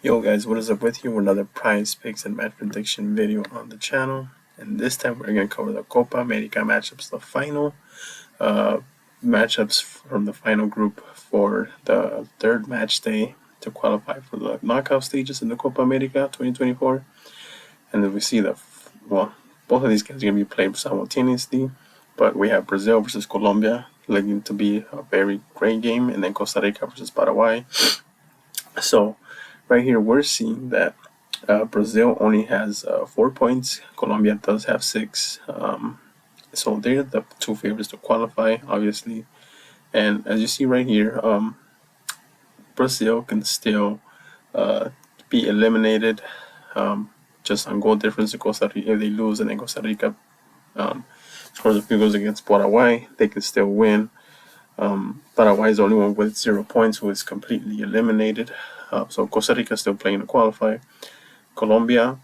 Yo guys, what is up with you? Another prize picks and match prediction video on the channel. And this time we're going to cover the Copa America matchups, the final matchups from the final group for the third match day to qualify for the knockout stages in the Copa America 2024. And then we see both of these games are going to be played simultaneously. But we have Brazil versus Colombia looking to be a very great game, and then Costa Rica versus Paraguay. So right here we're seeing that Brazil only has 4 points. Colombia does have 6. So they're the two favorites to qualify, obviously. And as you see right here, Brazil can still be eliminated just on goal difference to Costa Rica. If they lose and then Costa Rica scores a few goals against Paraguay, they can still win. Paraguay is the only one with 0 points who is completely eliminated. So Costa Rica is still playing to qualify. Colombia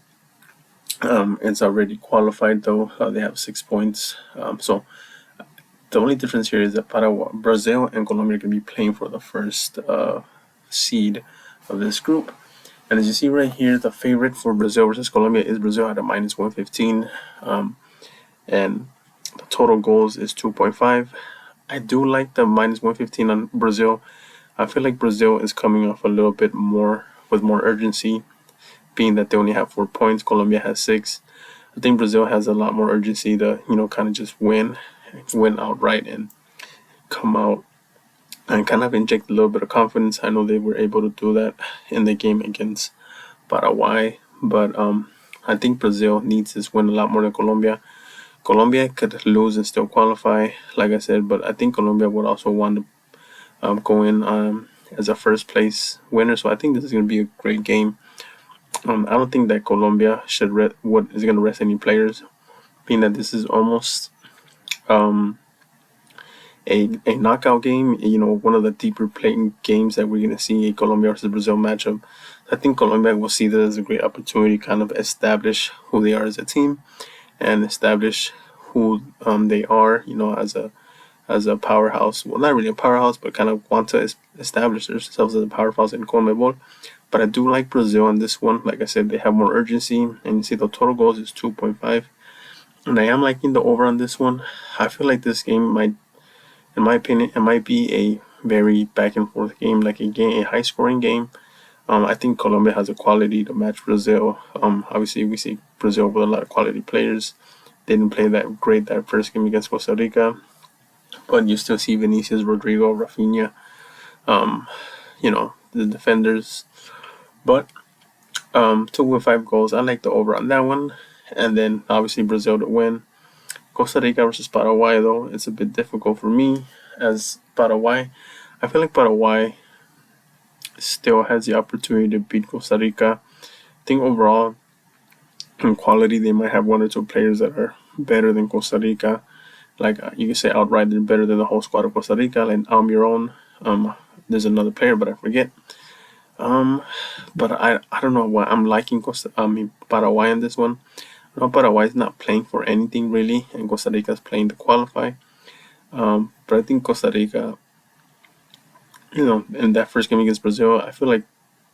is already qualified though. They have 6 points. So the only difference here is that Brazil and Colombia can be playing for the first seed of this group. And as you see right here, the favorite for Brazil versus Colombia is Brazil at a minus 115. And the total goals is 2.5. I do like the minus 115 on Brazil. I feel like Brazil is coming off a little bit more with more urgency, being that they only have 4 points. Colombia has 6. I think Brazil has a lot more urgency to, kind of just win outright and come out and kind of inject a little bit of confidence. I know they were able to do that in the game against Paraguay, but I think Brazil needs this win a lot more than Colombia. Colombia could lose and still qualify, like I said, but I think Colombia would also want to go in as a first place winner. So I think this is going to be a great game. I don't think that Colombia is going to rest any players, being that this is almost a knockout game. One of the deeper playing games that we're going to see, a Colombia versus Brazil matchup. I think Colombia will see this as a great opportunity to kind of establish who they are as a team and establish who they are, as a powerhouse. Well, not really a powerhouse, but kind of want to establish themselves as a powerhouse in CONMEBOL. But I do like Brazil on this one. Like I said, they have more urgency, and you see the total goals is 2.5. And I am liking the over on this one. I feel like this game might, in my opinion, it might be a very back and forth game, like a high scoring game. I think Colombia has a quality to match Brazil. Obviously, we see Brazil with a lot of quality players. They didn't play that great that first game against Costa Rica, but you still see Vinicius, Rodrigo, Rafinha, the defenders. But 2.5 goals, I like the over on that one. And then obviously Brazil to win. Costa Rica versus Paraguay, though, it's a bit difficult for me as Paraguay. I feel like Paraguay still has the opportunity to beat Costa Rica. I think overall, in quality, they might have 1 or 2 players that are better than Costa Rica. Like you can say outright, they're better than the whole squad of Costa Rica. Like Almiron, there's another player, but I forget. But I don't know why I'm liking Paraguay in this one. No, Paraguay is not playing for anything really, and Costa Rica is playing to qualify. But I think Costa Rica, in that first game against Brazil, I feel like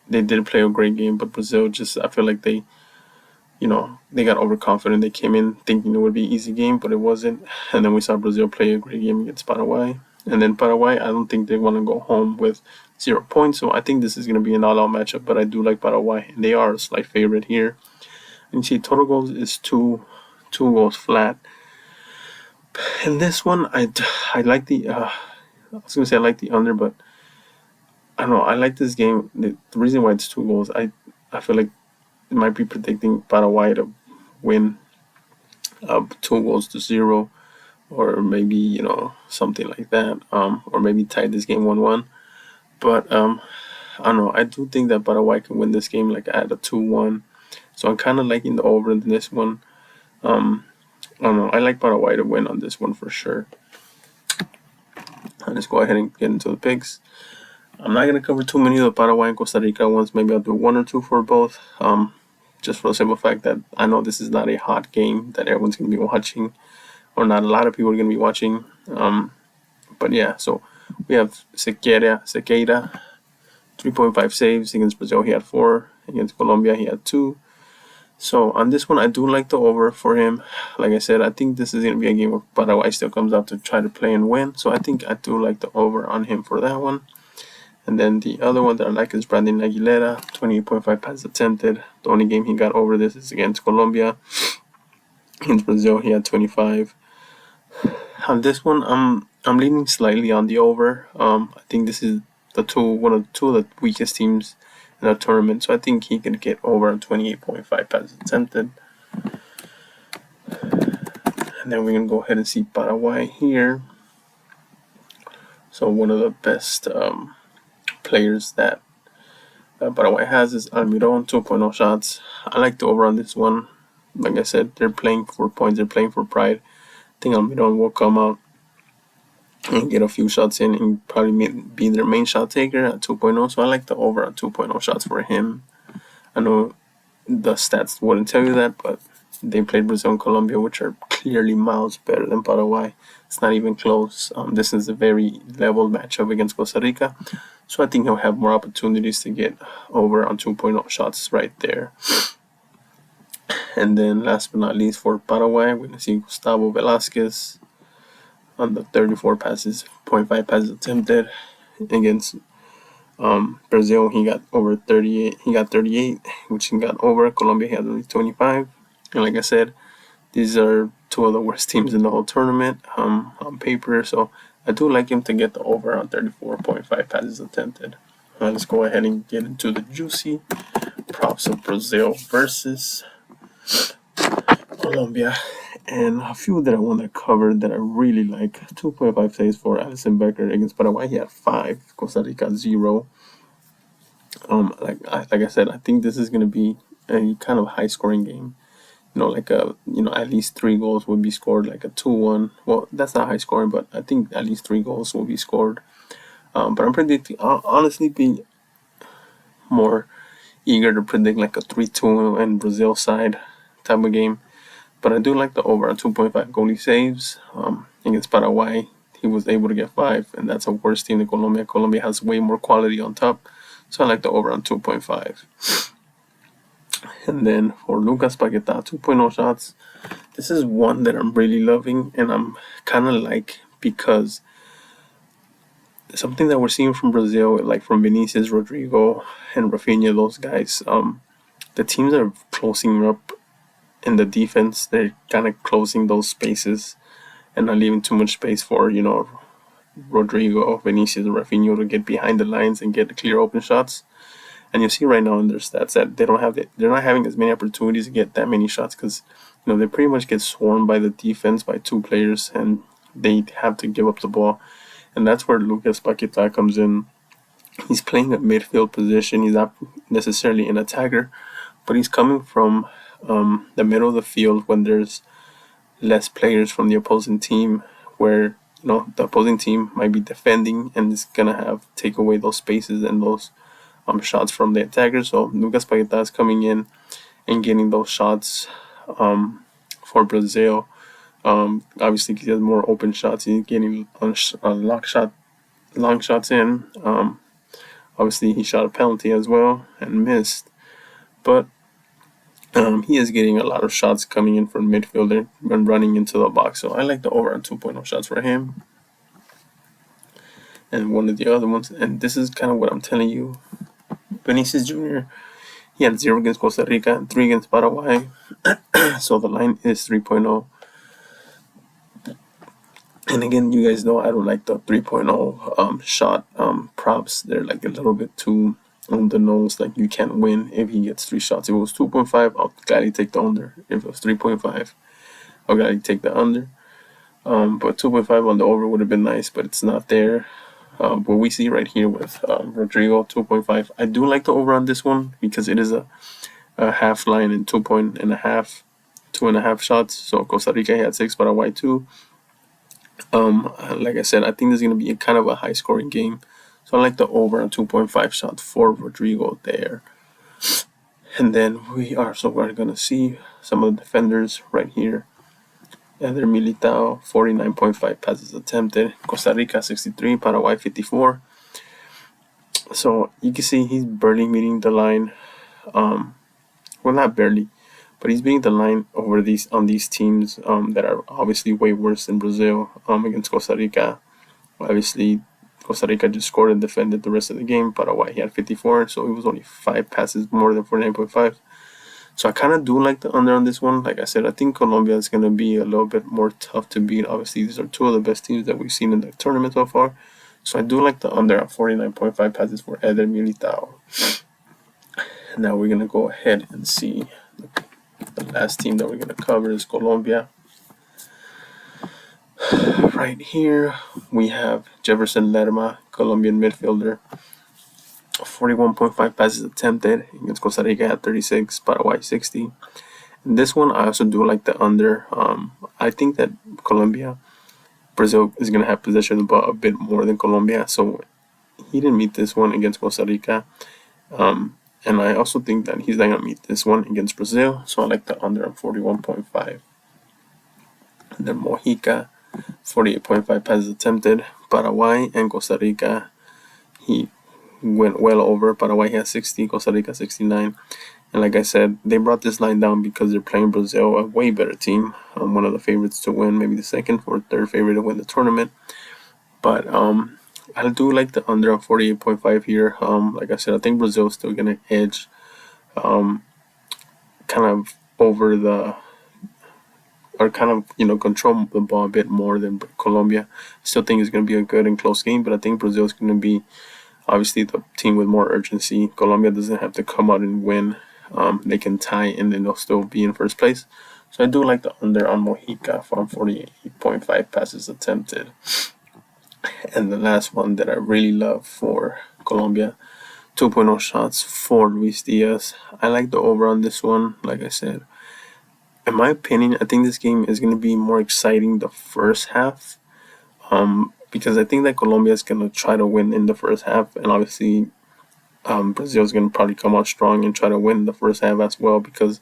they did play a great game, but Brazil I feel like they got overconfident. They came in thinking it would be an easy game, but it wasn't. And then we saw Brazil play a great game against Paraguay. And then Paraguay, I don't think they want to go home with 0 points. So I think this is going to be an all-out matchup, but I do like Paraguay. And they are a slight favorite here. And you see total goals is two goals flat. And this one, I like I was going to say I like the under, but I don't know. I like this game. The reason why it's 2 goals, I feel like it might be predicting Paraguay to win 2-0, or maybe something like that, or maybe tie this game 1-1. But I don't know. I do think that Paraguay can win this game, like at a 2-1. So I'm kind of liking the over in this one. I don't know. I like Paraguay to win on this one for sure. Let's go ahead and get into the picks. I'm not gonna cover too many of the Paraguay and Costa Rica ones. Maybe I'll do 1 or 2 for both. Just for the simple fact that I know this is not a hot game that everyone's going to be watching, or not a lot of people are going to be watching. But yeah, so we have Sequeira, 3.5 saves against Brazil. He had 4. Against Colombia, he had 2. So on this one, I do like the over for him. Like I said, I think this is going to be a game where Paraguay still comes out to try to play and win. So I think I do like the over on him for that one. And then the other one that I like is Brandon Aguilera, 28.5 passes attempted. The only game he got over this is against Colombia. Against Brazil, he had 25. On this one, I'm leaning slightly on the over. I think this is one of the weakest teams in the tournament, so I think he can get over on 28.5 passes attempted. And then we're gonna go ahead and see Paraguay here. So one of the best players that Paraguay has is Almiron, 2.0 shots. I like the over on this one. Like I said, they're playing for points, they're playing for pride. I think Almiron will come out and get a few shots in and probably be their main shot taker at 2.0. So I like the over on 2.0 shots for him. I know the stats wouldn't tell you that, but they played Brazil and Colombia, which are clearly miles better than Paraguay. It's not even close. This is a very level matchup against Costa Rica. So I think he'll have more opportunities to get over on 2.0 shots right there. And then last but not least for Paraguay, we're going to see Gustavo Velasquez on the 34 passes, 0.5 passes attempted. Against Brazil, he got over 38. He got 38, which he got over. Colombia, he had only 25. And like I said, these are 2 of the worst teams in the whole tournament on paper. So I do like him to get the over on 34.5 passes attempted. Let's go ahead and get into the juicy props of Brazil versus Colombia. And a few that I want to cover that I really like. 2.5 saves for Alisson Becker against Paraguay. He had 5. Costa Rica 0. Like I said, I think this is going to be a kind of high scoring game. At least 3 goals will be scored, like a 2-1. Well, that's not high scoring, but I think at least 3 goals will be scored. But I'm predicting, I'll honestly be more eager to predict like a 3-2 in Brazil side type of game. But I do like the over on 2.5 goalie saves. Against Paraguay, he was able to get 5, and that's a worse team than Colombia. Colombia has way more quality on top, so I like the over on 2.5. And then for Lucas Paquetá, 2.0 shots. This is one that I'm really loving, and I'm kind of like, because something that we're seeing from Brazil, like from Vinicius, Rodrigo, and Rafinha, those guys, the teams are closing up in the defense. They're kind of closing those spaces and not leaving too much space for, Rodrigo, Vinicius, and Rafinha to get behind the lines and get clear open shots. And you see right now in their stats that they're not having as many opportunities to get that many shots, because they pretty much get swarmed by the defense by 2 players, and they have to give up the ball. And that's where Lucas Paquetá comes in. He's playing a midfield position. He's not necessarily an attacker, but he's coming from the middle of the field when there's less players from the opposing team, where the opposing team might be defending and is gonna take away those spaces and those shots from the attackers. So Lucas Paquetá is coming in and getting those shots for Brazil. Obviously, he has more open shots. He's getting long shots in. Obviously, he shot a penalty as well and missed. But he is getting a lot of shots coming in from midfielder and running into the box. So I like the over on 2.0 shots for him. And one of the other ones, and this is kind of what I'm telling you, Vinicius Jr., he had 0 against Costa Rica and 3 against Paraguay. So the line is 3.0. And again, you guys know I don't like the 3.0 shot props. They're like a little bit too on the nose. Like, you can't win if he gets 3 shots. If it was 2.5, I'll gladly take the under. If it was 3.5, I'll gladly take the under. But 2.5 on the over would have been nice, but it's not there. What we see right here with Rodrigo, 2.5. I do like the over on this one because it is a half line and 2.5 shots. So Costa Rica had 6, Paraguay 2. Like I said, I think this is going to be a kind of a high scoring game. So I like the over on 2.5 shots for Rodrigo there. And then we're going to see some of the defenders right here. Eder Militao, 49.5 passes attempted. Costa Rica, 63. Paraguay, 54. So you can see he's barely meeting the line. Well, not barely, but he's beating the line over these teams that are obviously way worse than Brazil against Costa Rica. Obviously, Costa Rica just scored and defended the rest of the game. Paraguay, he had 54, so it was only 5 passes more than 49.5. So I kind of do like the under on this one. Like I said, I think Colombia is going to be a little bit more tough to beat. Obviously, these are two of the best teams that we've seen in the tournament so far. So I do like the under at 49.5 passes for Eder Militao. Now we're going to go ahead and see the last team that we're going to cover is Colombia. Right here, we have Jefferson Lerma, Colombian midfielder. 41.5 passes attempted against Costa Rica at 36, Paraguay 60. And this one, I also do like the under. I think that Brazil is going to have possession of the ball a bit more than Colombia, so he didn't meet this one against Costa Rica. And I also think that he's not going to meet this one against Brazil, so I like the under on 41.5. And then Mojica, 48.5 passes attempted. Paraguay and Costa Rica, he went well over. Paraguay has 60, Costa Rica 69. And like I said, they brought this line down because they're playing Brazil, a way better team. One of the favorites to win, maybe the second or third favorite to win the tournament. But I do like the under on 48.5 here. Like I said, I think Brazil is still going to edge kind of over the, or kind of, control the ball a bit more than Colombia. I still think it's going to be a good and close game, but I think Brazil is going to be obviously the team with more urgency. Colombia doesn't have to come out and win. They can tie and then they'll still be in first place. So I do like the under on Mojica from 48.5 passes attempted. And the last one that I really love for Colombia, 2.0 shots for Luis Diaz. I like the over on this one. Like I said, in my opinion, I think this game is going to be more exciting the first half. Because I think that Colombia is going to try to win in the first half, and obviously Brazil is going to probably come out strong and try to win the first half as well, because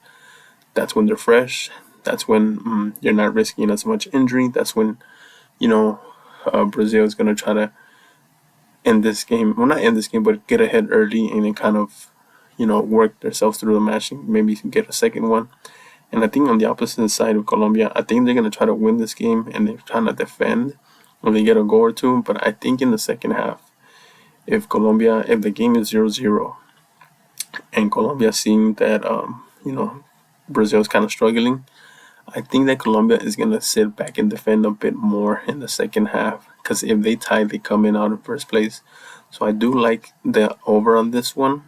that's when they're fresh. That's when you're not risking as much injury. That's when, Brazil is going to try to end this game. Well, not end this game, but get ahead early and then kind of, work themselves through the match and maybe get a second one. And I think on the opposite side of Colombia, I think they're going to try to win this game and they're trying to defend when they get a goal or two. But I think in the second half, if the game is 0-0 and Colombia seeing that, Brazil is kind of struggling, I think that Colombia is going to sit back and defend a bit more in the second half. Because if they tie, they come in out in first place. So I do like the over on this one.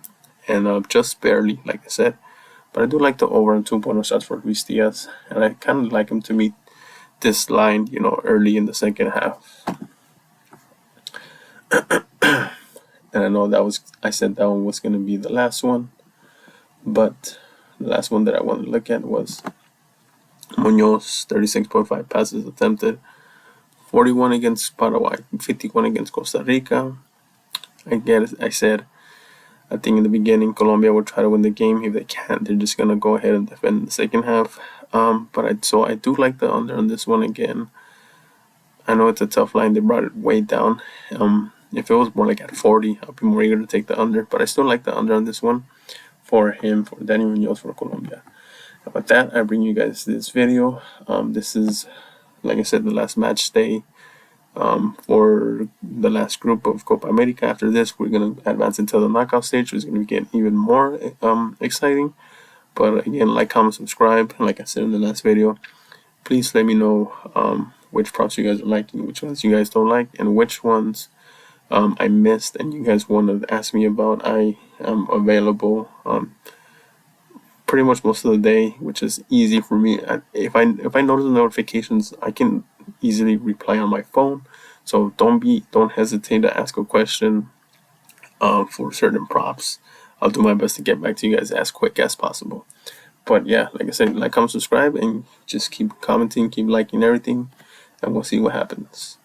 And just barely, like I said. But I do like the over on 2.0 shots for Luis Diaz. And I kind of like him to meet this line, early in the second half. And I know I said that one was going to be the last one. But the last one that I wanted to look at was Munoz, 36.5 passes attempted. 41 against Paraguay, 51 against Costa Rica. Again, I said, I think in the beginning, Colombia will try to win the game. If they can't, they're just going to go ahead and defend in the second half. So I do like the under on this one again. I know it's a tough line. They brought it way down. If it was more like at 40, I'd be more eager to take the under. But I still like the under on this one for Danny Munoz for Colombia. And with that, I bring you guys this video. This is, like I said, the last match day for the last group of Copa America. After this, we're going to advance into the knockout stage, which is going to get even more exciting. But again, like, comment, subscribe. And like I said in the last video, please let me know which props you guys are liking, which ones you guys don't like, and which ones I missed and you guys want to ask me about. I am available pretty much most of the day, which is easy for me. If I notice the notifications, I can easily reply on my phone. So don't hesitate to ask a question for certain props. I'll do my best to get back to you guys as quick as possible. But yeah, like I said, like, comment, subscribe, and just keep commenting, keep liking everything, and we'll see what happens.